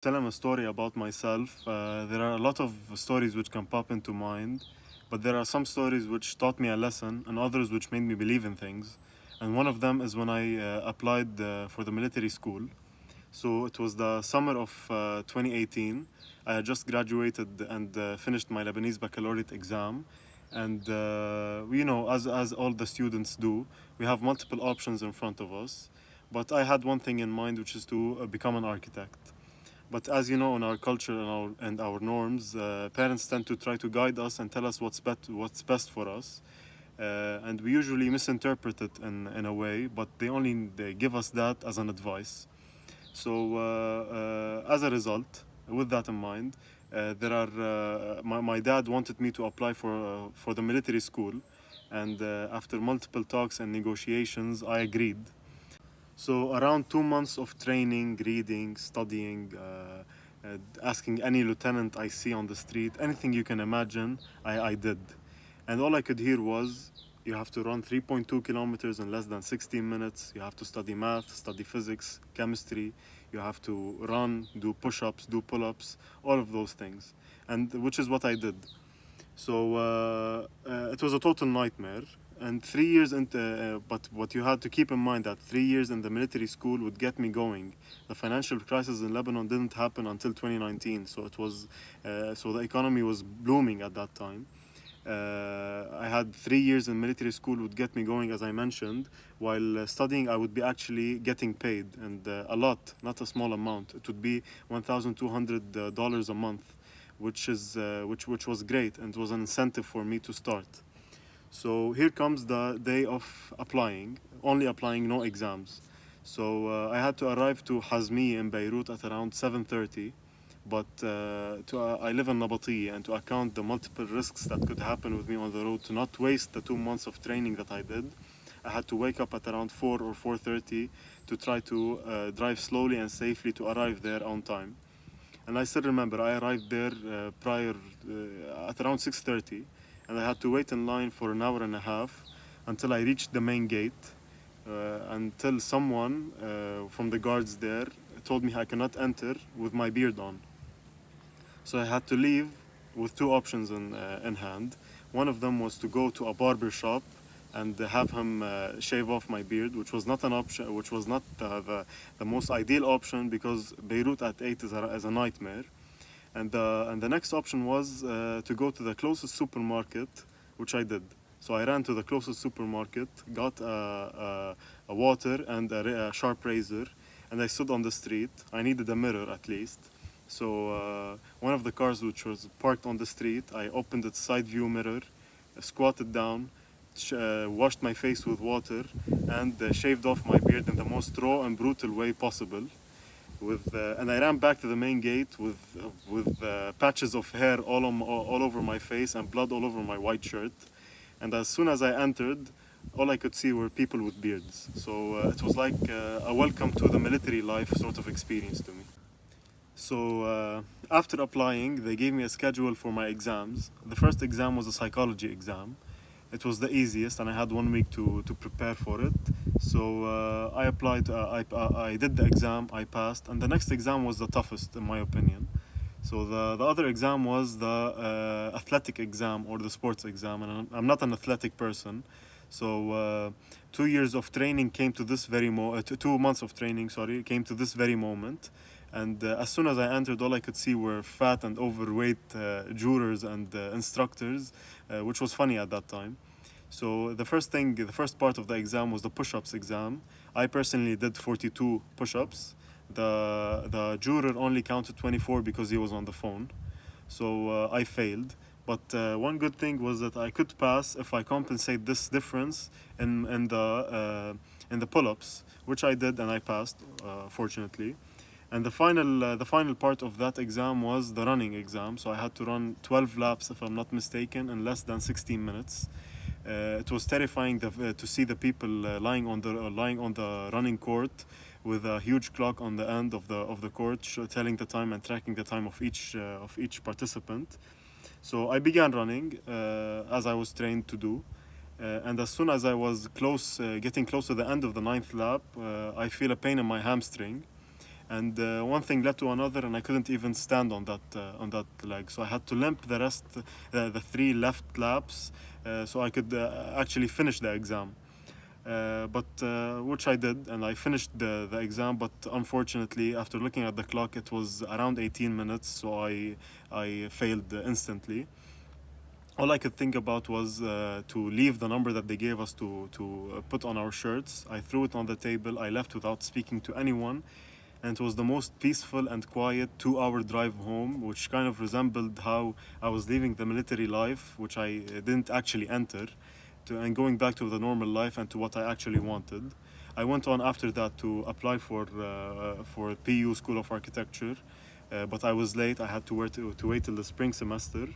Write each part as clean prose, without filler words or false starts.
tell him a story about myself, there are a lot of stories which can pop into mind, but there are some stories which taught me a lesson and others which made me believe in things. And one of them is when I applied for the military school. So it was the summer of 2018. I had just graduated and finished my Lebanese baccalaureate exam. And as all the students do, we have multiple options in front of us. But I had one thing in mind, which is to become an architect. But as you know, in our culture and our norms, parents tend to try to guide us and tell us what's best for us. And we usually misinterpret it in a way, but they give us that as an advice. So, as a result, with that in mind, my dad wanted me to apply for the military school, and after multiple talks and negotiations, I agreed. So around 2 months of training, reading, studying, asking any lieutenant I see on the street, anything you can imagine, I did. And all I could hear was, you have to run 3.2 kilometers in less than 16 minutes. You have to study math, study physics, chemistry. You have to run, do push-ups, do pull-ups, all of those things. And which is what I did. So it was a total nightmare. And 3 years into, but what you had to keep in mind that 3 years in the military school would get me going. The financial crisis in Lebanon didn't happen until 2019, so so the economy was blooming at that time. I had 3 years in military school would get me going, as I mentioned. While studying, I would be actually getting paid, and a lot, not a small amount. It would be $1,200 a month, which was great, and was an incentive for me to start. So here comes the day of applying, only applying, no exams. So I had to arrive to Hazmi in Beirut at around 7:30, but I live in Nabatiya, and to account the multiple risks that could happen with me on the road, to not waste the 2 months of training that I did, I had to wake up at around 4 or 4:30 to try to drive slowly and safely to arrive there on time. And I still remember I arrived there prior at around 6:30, and I had to wait in line for an hour and a half until I reached the main gate. Until someone from the guards there told me I cannot enter with my beard on. So I had to leave with two options in hand. One of them was to go to a barber shop and have him shave off my beard, which was not an option, which was not the most ideal option, because Beirut at 8 is a nightmare. And the next option was to go to the closest supermarket, which I did. So I ran to the closest supermarket, got a water and a sharp razor, and I stood on the street. I needed a mirror at least. So one of the cars which was parked on the street, I opened its side view mirror, squatted down, washed my face with water, and shaved off my beard in the most raw and brutal way possible. And I ran back to the main gate with patches of hair all over my face and blood all over my white shirt. And as soon as I entered, all I could see were people with beards. So it was like a welcome to the military life sort of experience to me. So after applying, they gave me a schedule for my exams. The first exam was a psychology exam. It was the easiest, and I had 1 week to prepare for it. So I applied, I did the exam, I passed, and the next exam was the toughest, in my opinion. So the other exam was the athletic exam, or the sports exam, and I'm not an athletic person. So 2 years of training came to this very 2 months of training, sorry, came to this very moment. And as soon as I entered, all I could see were fat and overweight jurors and instructors, which was funny at that time. So the first part of the exam was the push-ups exam. I personally did 42 push-ups. The juror only counted 24 because he was on the phone. So I failed. But one good thing was that I could pass if I compensate this difference in the pull-ups, which I did, and I passed, fortunately. And the final part of that exam was the running exam. So I had to run 12 laps, if I'm not mistaken, in less than 16 minutes. It was terrifying to see the people lying on the running court with a huge clock on the end of the court, telling the time and tracking the time of each participant. So I began running as I was trained to do. And as soon as I was getting close to the end of the ninth lap, I feel a pain in my hamstring. and one thing led to another, and I couldn't even stand on that leg. So I had to limp the rest, the 3 left laps, so I could actually finish the exam. But which I did, and I finished the exam. But unfortunately, after looking at the clock, it was around 18 minutes, so I failed instantly. All I could think about was to leave the number that they gave us to put on our shirts. I threw it on the table. I left without speaking to anyone, and it was the most peaceful and quiet 2-hour drive home, which kind of resembled how I was leaving the military life, which I didn't actually enter, and going back to the normal life and to what I actually wanted. I went on after that to apply for PU School of Architecture, but I was late. I had to wait till the spring semester.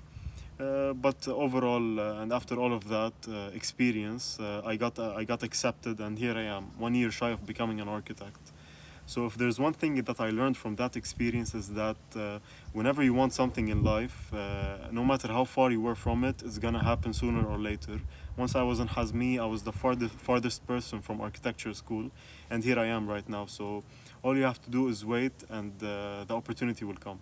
But overall, and after all of that experience, I got accepted, and here I am, 1 year shy of becoming an architect. So if there's one thing that I learned from that experience is that whenever you want something in life, no matter how far you were from it, it's gonna happen sooner or later. Once I was in Hazmi, I was the farthest person from architecture school, and here I am right now. So all you have to do is wait, and the opportunity will come.